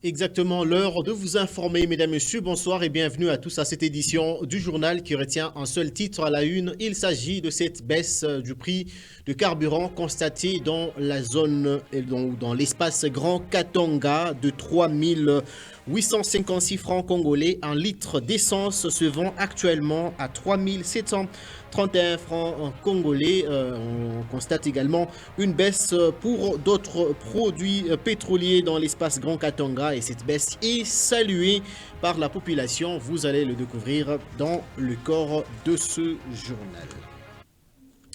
Exactement l'heure de vous informer, mesdames, messieurs. Bonsoir et bienvenue à tous à cette édition du journal qui retient un seul titre à la une. Il s'agit de cette baisse du prix de carburant constatée dans la zone, dans l'espace Grand Katanga de 3856 francs congolais. Un litre d'essence se vend actuellement à 3731 francs congolais. On constate également une baisse pour d'autres produits pétroliers dans l'espace Grand Katanga et cette baisse est saluée par la population. Vous allez le découvrir dans le corps de ce journal.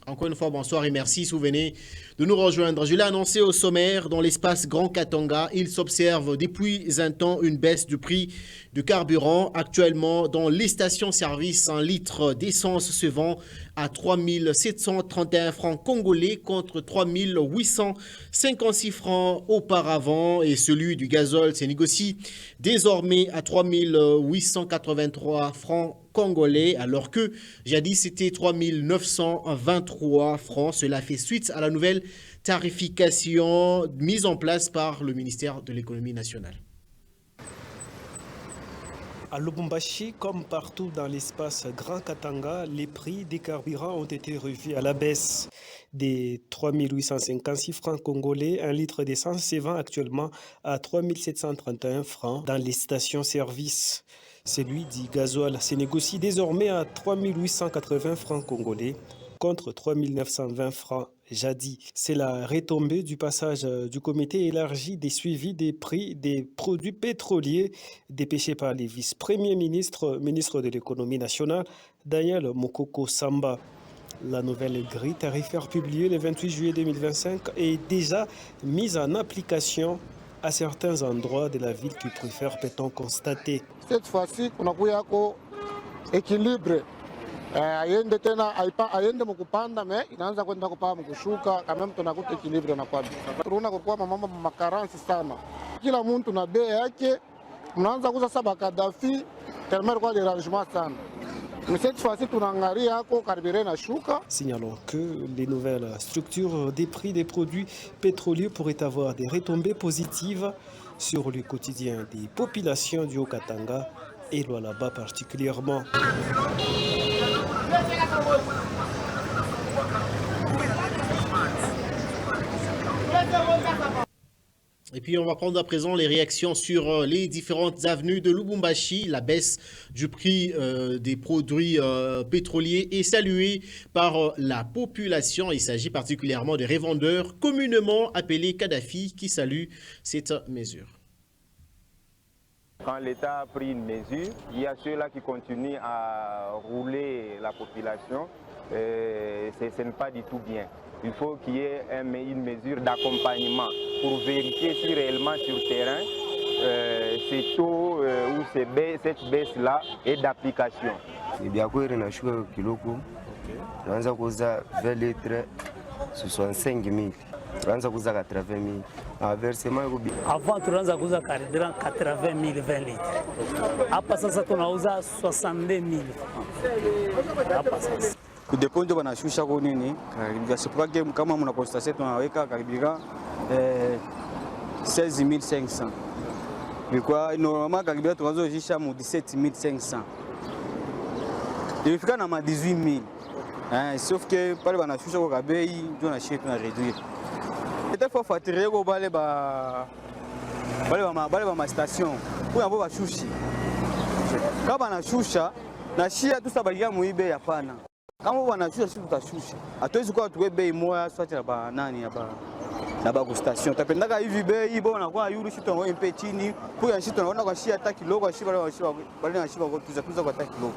Encore une fois, bonsoir et merci. Souvenez de nous rejoindre. Je l'ai annoncé au sommaire, dans l'espace Grand Katanga, il s'observe depuis un temps une baisse du prix de carburant. Actuellement, dans les stations-service, un litre d'essence se vend à 3731 francs congolais contre 3856 francs auparavant. Et celui du gazole se négocie désormais à 3883 francs congolais, alors que jadis c'était 3923 francs. Cela fait suite à la nouvelle tarification mise en place par le ministère de l'économie nationale. À Lubumbashi, comme partout dans l'espace Grand Katanga, les prix des carburants ont été revus à la baisse. Des 3856 francs congolais, un litre d'essence se vend actuellement à 3731 francs dans les stations-service. Celui du gasoil se négocie désormais à 3880 francs congolais contre 3920 francs jadis. C'est la retombée du passage du comité élargi des suivis des prix des produits pétroliers dépêché par les vice-premiers ministres, ministre de l'économie nationale, Daniel Mokoko Samba. La nouvelle grille tarifaire publiée le 28 juillet 2025 est déjà mise en application à certains endroits de la ville qui préfèrent, peut-on constater. Cette fois-ci, on a équilibre. Ayende tena ayende mukupanda me inaanza kwenda kupaa mkushuka kama mtu anakuta equilibre na kwamba tunaona kwa mambo makaransi sana, kila mtu na bei yake, mnaanza kuza saba Kadafi tellement kwa dérangement sana. Mais cette fois-ci tunaangalia hako carburant na shuka. Signalons que les nouvelles structures des prix des produits pétroliers pourraient avoir des retombées positives sur le quotidien des populations du Haut-Katanga et Lualaba particulièrement. Et puis on va prendre à présent les réactions sur les différentes avenues de Lubumbashi. La baisse du prix des produits pétroliers est saluée par la population. Il s'agit particulièrement des revendeurs communément appelés Kadhafi qui saluent cette mesure. Quand l'État a pris une mesure, il y a ceux-là qui continuent à rouler la population. Ce n'est pas du tout bien. Il faut qu'il y ait une mesure d'accompagnement pour vérifier si réellement sur terrain, ces taux ou cette baisse-là est d'application. Il y a un kiloko, 20 litres, 65 000. Avant, tunaanza kuuza carburant 80 000 20 litres. Hapa sasa tunauza 62 000. Hapa sasa. Kudeponde wanashusha kwa nini? Karibia kama mna constate tunaweka karibia 16500. Kwa normalement karibia tunazojisha mu 17500. Ilifika na ma 18000. Sauf que pale wanashusha kwa bei ndio na shit na réduire. Il faut fatiguer au balai ba station pour avoir bashushi. Kama na shusha na shia tu sabagia muibe hapana. Kama wanashusha sisi tutashusha. Hatuwezi kwa tuwe bei moja swati na ba nani na ba station. Tapendaka hivi bei bona kwa yuru shito ngo mpe chini. Kwa shito naona kwa shia hata kilo kwa shiba na shiba kwa tuza kwa hata kilo.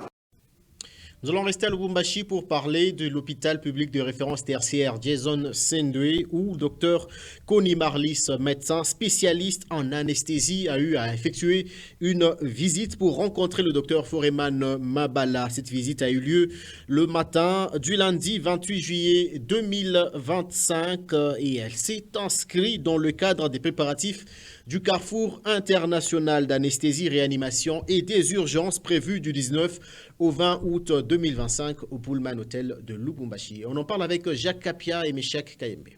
Nous allons rester à Lubumbashi pour parler de l'hôpital public de référence tertiaire Jason Sendwe où le docteur Conny Marlis, médecin spécialiste en anesthésie, a eu à effectuer une visite pour rencontrer le docteur Foreman Mabala. Cette visite a eu lieu le matin du lundi 28 juillet 2025 et elle s'est inscrite dans le cadre des préparatifs du Carrefour international d'anesthésie, réanimation et des urgences prévues du 19 au 20 août 2025 au Pullman Hotel de Lubumbashi. On en parle avec Jacques Kapia et Meshak Kayembe.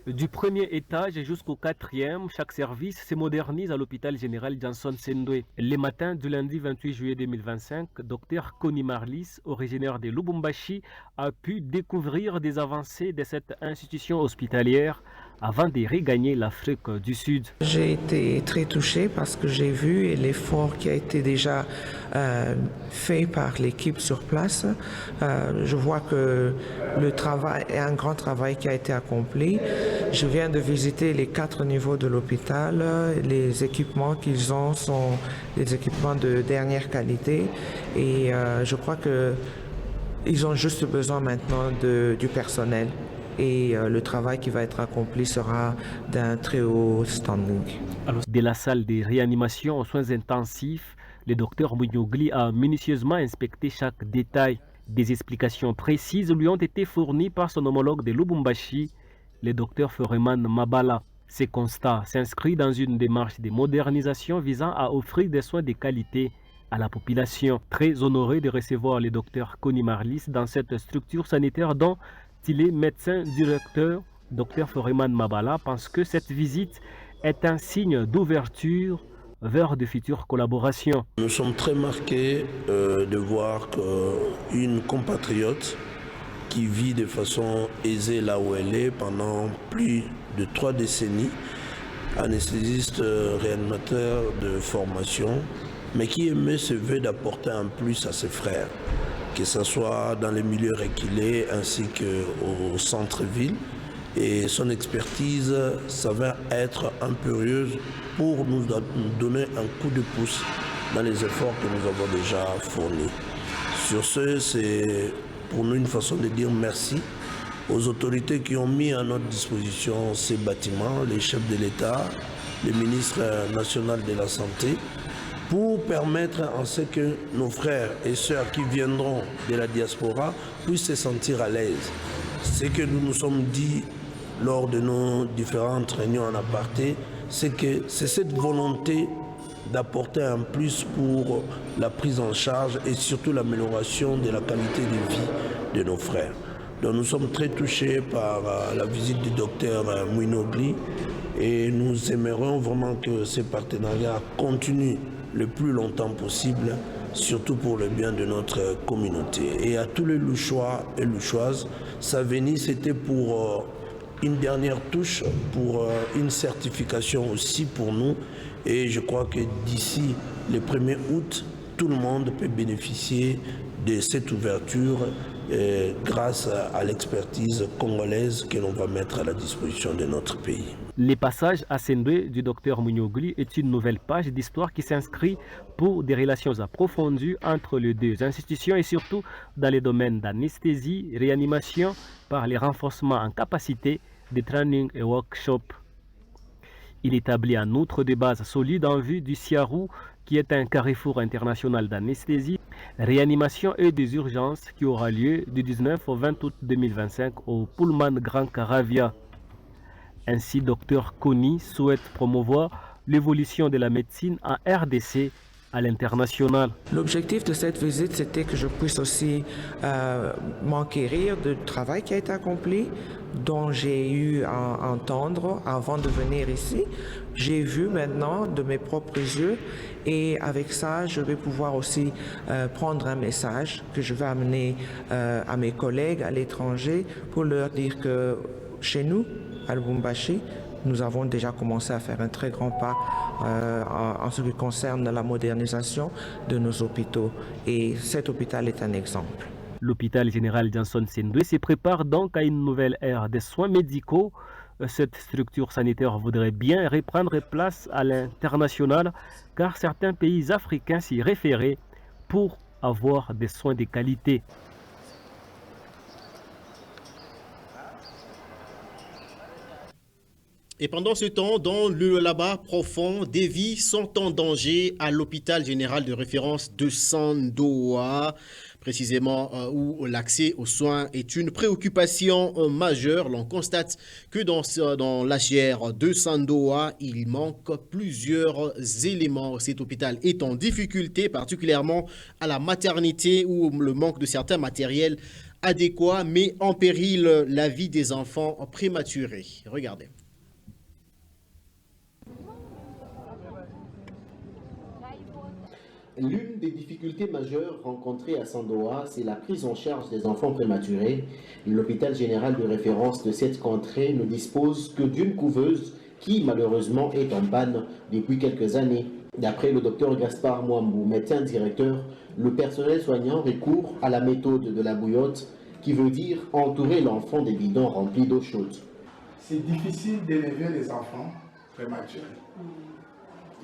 Du premier étage jusqu'au quatrième, chaque service se modernise à l'hôpital général Johnson Sendwe. Les matins du lundi 28 juillet 2025, Dr Connie Marlis, originaire de Lubumbashi, a pu découvrir des avancées de cette institution hospitalière avant de regagner l'Afrique du Sud. J'ai été très touchée parce que j'ai vu l'effort qui a été déjà fait par l'équipe sur place. Je vois que le travail est un grand travail qui a été accompli. Je viens de visiter les 4 niveaux de l'hôpital. Les équipements qu'ils ont sont des équipements de dernière qualité et je crois qu'ils ont juste besoin maintenant du personnel. Et le travail qui va être accompli sera d'un très haut standing. De la salle de réanimation aux soins intensifs, le docteur Munyogli a minutieusement inspecté chaque détail. Des explications précises lui ont été fournies par son homologue de Lubumbashi, le docteur Foreman Mabala. Ces constats s'inscrivent dans une démarche de modernisation visant à offrir des soins de qualité à la population. Très honoré de recevoir le docteur Connie Marlis dans cette structure sanitaire dont il est médecin directeur, Dr Foreman Mabala pense que cette visite est un signe d'ouverture vers de futures collaborations. Nous sommes très marqués de voir qu'une compatriote qui vit de façon aisée là où elle est pendant plus de 3 décennies, anesthésiste réanimateur de formation, mais qui aimait se veut d'apporter un plus à ses frères, que ce soit dans les milieux reculés ainsi qu'au centre-ville. Et son expertise s'avère être impérieuse pour nous donner un coup de pouce dans les efforts que nous avons déjà fournis. Sur ce, c'est pour nous une façon de dire merci aux autorités qui ont mis à notre disposition ces bâtiments, les chefs de l'État, le ministre national de la Santé, pour permettre à ce que nos frères et sœurs qui viendront de la diaspora puissent se sentir à l'aise. Ce que nous nous sommes dit lors de nos différentes réunions en aparté, c'est que c'est cette volonté d'apporter un plus pour la prise en charge et surtout l'amélioration de la qualité de vie de nos frères. Donc nous sommes très touchés par la visite du docteur Munyogli et nous aimerions vraiment que ces partenariats continuent le plus longtemps possible, surtout pour le bien de notre communauté. Et à tous les Louchois et Louchoises, sa venue c'était pour une dernière touche, pour une certification aussi pour nous. Et je crois que d'ici le 1er août, tout le monde peut bénéficier de cette ouverture grâce à l'expertise congolaise que l'on va mettre à la disposition de notre pays. Le passage à Sendwe du docteur Munyogli est une nouvelle page d'histoire qui s'inscrit pour des relations approfondies entre les deux institutions et surtout dans les domaines d'anesthésie, réanimation par les renforcements en capacité de training et workshop. Il établit en outre des bases solides en vue du Siarou qui est un carrefour international d'anesthésie, réanimation et des urgences qui aura lieu du 19 au 20 août 2025 au Pullman Grand Caravia. Ainsi, Dr Connie souhaite promouvoir l'évolution de la médecine en RDC à l'international. L'objectif de cette visite, c'était que je puisse aussi m'enquérir du travail qui a été accompli, dont j'ai eu à entendre avant de venir ici. J'ai vu maintenant de mes propres yeux et avec ça, je vais pouvoir aussi prendre un message que je vais amener à mes collègues à l'étranger pour leur dire que chez nous, à Lubumbashi, nous avons déjà commencé à faire un très grand pas en ce qui concerne la modernisation de nos hôpitaux. Et cet hôpital est un exemple. L'hôpital général Johnson Sendwe se prépare donc à une nouvelle ère des soins médicaux. Cette structure sanitaire voudrait bien reprendre place à l'international car certains pays africains s'y référaient pour avoir des soins de qualité. Et pendant ce temps, dans le là-bas profond, des vies sont en danger à l'hôpital général de référence de Sandoa, précisément où l'accès aux soins est une préoccupation majeure. L'on constate que dans l'HR de Sandoa, il manque plusieurs éléments. Cet hôpital est en difficulté, particulièrement à la maternité où le manque de certains matériels adéquat met en péril la vie des enfants prématurés. Regardez. L'une des difficultés majeures rencontrées à Sandoa, c'est la prise en charge des enfants prématurés. L'hôpital général de référence de cette contrée ne dispose que d'une couveuse qui malheureusement est en panne depuis quelques années. D'après le docteur Gaspard Mwambou, médecin directeur, le personnel soignant recourt à la méthode de la bouillotte, qui veut dire entourer l'enfant des bidons remplis d'eau chaude. C'est difficile d'élever les enfants prématurés.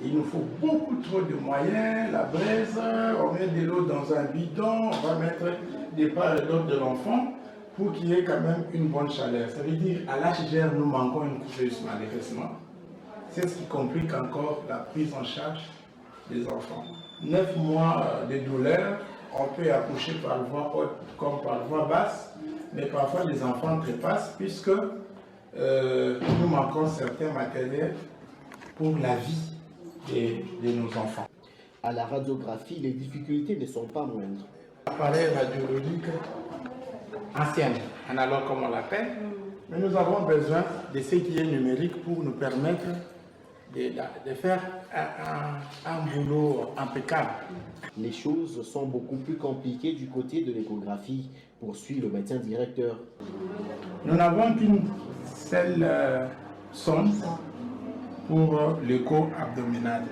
Il nous faut beaucoup trop de moyens, la braise, on met de l'eau dans un bidon, on va mettre des part et d'autre de l'enfant pour qu'il y ait quand même une bonne chaleur. Ça veut dire à l'HGR, nous manquons une couveuse manifestement. C'est ce qui complique encore la prise en charge des enfants. 9 mois de douleur, on peut accoucher par voie haute comme par voie basse, mais parfois les enfants trépassent puisque nous manquons certains matériels pour la vie de nos enfants. À la radiographie, les difficultés ne sont pas moindres. Appareil radiologique ancien, analogue comme on l'appelle, mais nous avons besoin de ce qui est numérique pour nous permettre de faire un boulot impeccable. Les choses sont beaucoup plus compliquées du côté de l'échographie, poursuit le médecin directeur. Nous n'avons qu'une seule sonde pour l'écho abdominal.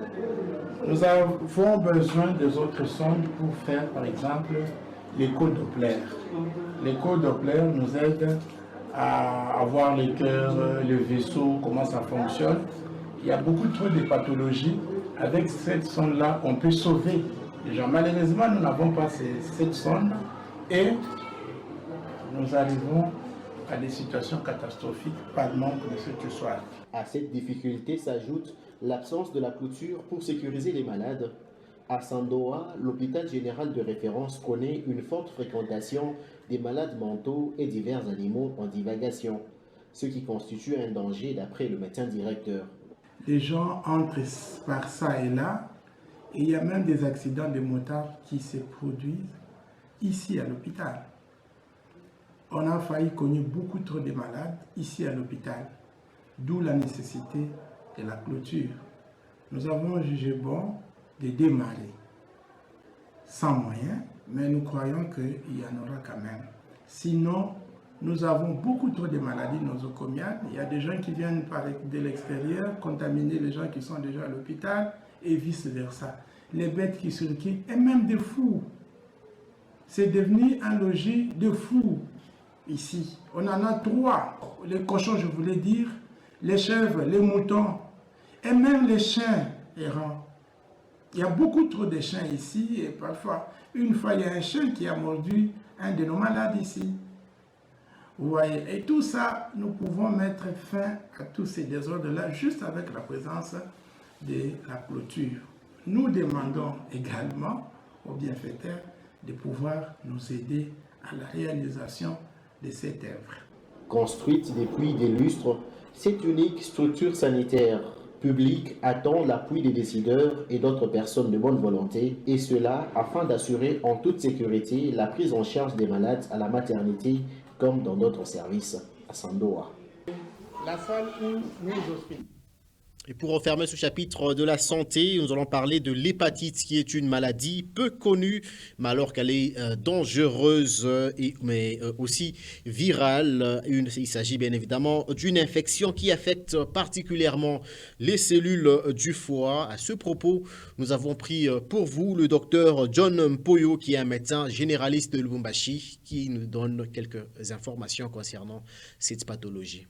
Nous avons besoin des autres sondes pour faire par exemple l'écho Doppler. L'écho Doppler nous aide à voir le cœur, le vaisseau, comment ça fonctionne. Il y a beaucoup trop de pathologies. Avec cette sonde-là, on peut sauver les gens. Malheureusement, nous n'avons pas cette sonde et nous arrivons à des situations catastrophiques par manque de ce que soit. À cette difficulté s'ajoute l'absence de la clôture pour sécuriser les malades. À Sandoa, l'hôpital général de référence connaît une forte fréquentation des malades mentaux et divers animaux en divagation, ce qui constitue un danger d'après le médecin directeur. Les gens entrent par ça et là, et il y a même des accidents de motards qui se produisent ici à l'hôpital. On a failli connaître beaucoup trop de malades ici à l'hôpital, d'où la nécessité de la clôture. Nous avons jugé bon de démarrer sans moyens, mais nous croyons qu'il y en aura quand même. Sinon, nous avons beaucoup trop de maladies nosocomiales. Il y a des gens qui viennent de l'extérieur contaminer les gens qui sont déjà à l'hôpital et vice-versa. Les bêtes qui circulent et même des fous. C'est devenu un logis de fous ici. On en a 3. Les cochons, je voulais dire, les chèvres, les moutons et même les chiens errants. Il y a beaucoup trop de chiens ici et parfois, une fois, il y a un chien qui a mordu un de nos malades ici. Vous voyez, et tout ça, nous pouvons mettre fin à tous ces désordres-là juste avec la présence de la clôture. Nous demandons également aux bienfaiteurs de pouvoir nous aider à la réalisation de cette œuvre. Construite depuis des lustres, cette unique structure sanitaire publique attend l'appui des décideurs et d'autres personnes de bonne volonté, et cela afin d'assurer en toute sécurité la prise en charge des malades à la maternité comme dans d'autres services à Sandoa. La salle où nous hospitons. Et pour refermer ce chapitre de la santé, nous allons parler de l'hépatite, qui est une maladie peu connue, mais alors qu'elle est dangereuse, mais aussi virale. Il s'agit bien évidemment d'une infection qui affecte particulièrement les cellules du foie. À ce propos, nous avons pris pour vous le docteur John Mpoyo, qui est un médecin généraliste de Lubumbashi, qui nous donne quelques informations concernant cette pathologie.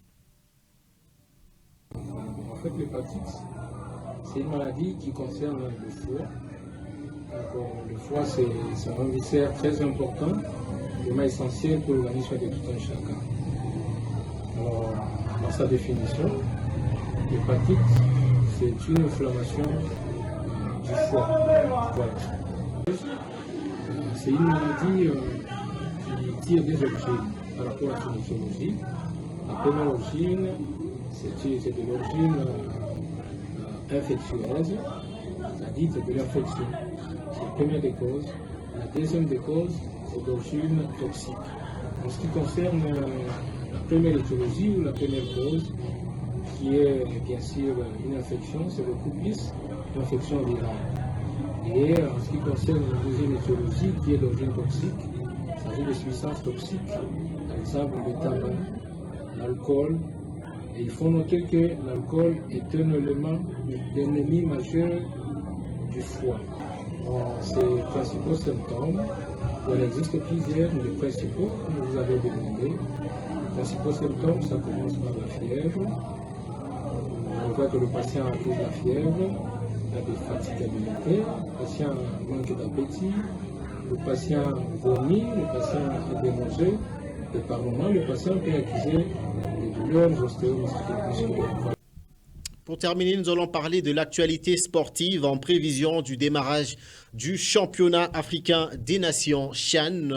En fait, l'hépatite, c'est une maladie qui concerne le foie. Donc, le foie, c'est un viscère très important, vraiment essentiel pour l'organisme de tout un chacun. Alors, dans sa définition, l'hépatite, c'est une inflammation du foie. Voilà. C'est une maladie qui tire des origines par rapport à son étiologie. La première origine, c'est de l'origine infectieuse, c'est-à-dire de l'infection. C'est la première des causes. La deuxième des causes, c'est d'origine toxique. En ce qui concerne la première étiologie ou la première cause, qui est bien sûr une infection, c'est le couplis, une infection virale. Et en ce qui concerne la deuxième étiologie, qui est d'origine toxique, il s'agit de substances toxiques, par exemple le tabac, l'alcool. Et il faut noter que l'alcool est un élément d'ennemi majeur du foie. Ces principaux symptômes, il en existe plusieurs, mais les principaux, comme vous avez demandé, les principaux symptômes, ça commence par la fièvre. On voit que le patient a de la fièvre, il a des fatigabilités, le patient manque d'appétit, le patient vomit, le patient est démangé, et par moments, le patient peut accuser des douleurs ostéo-musculaires. Pour terminer, nous allons parler de l'actualité sportive en prévision du démarrage du championnat africain des nations CHAN.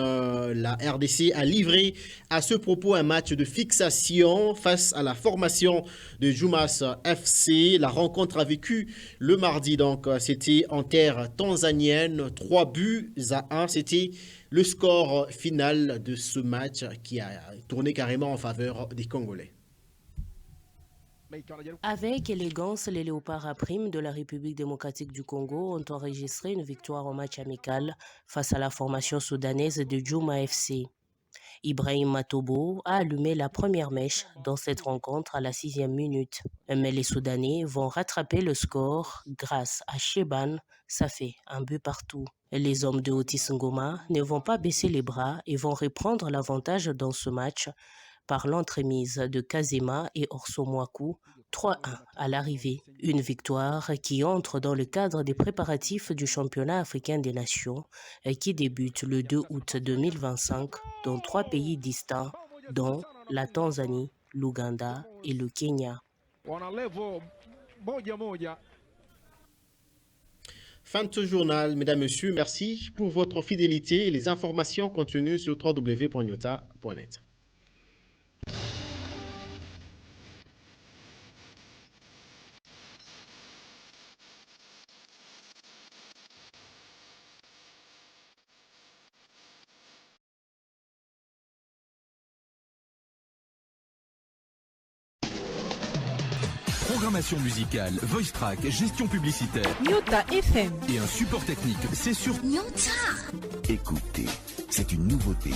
La RDC a livré à ce propos un match de fixation face à la formation de Jumas FC. La rencontre a vécu le mardi, donc c'était en terre tanzanienne, 3-1. C'était le score final de ce match qui a tourné carrément en faveur des Congolais. Avec élégance, les léopards à prime de la République démocratique du Congo ont enregistré une victoire en match amical face à la formation soudanaise de Djouma FC. Ibrahim Matobo a allumé la première mèche dans cette rencontre à la 6e minute. Mais les Soudanais vont rattraper le score grâce à Sheban, ça fait un but partout. Les hommes de Otis Ngoma ne vont pas baisser les bras et vont reprendre l'avantage dans ce match par l'entremise de Kazema et Orso Mwaku, 3-1 à l'arrivée. Une victoire qui entre dans le cadre des préparatifs du championnat africain des nations et qui débute le 2 août 2025 dans 3 pays distincts, dont la Tanzanie, l'Ouganda et le Kenya. Fin de ce journal, mesdames, messieurs. Merci pour votre fidélité et les informations contenues sur www.nyota.net. Programmation musicale, voice track, gestion publicitaire. Nyota FM. Et un support technique, c'est sur Nyota. Écoutez, c'est une nouveauté.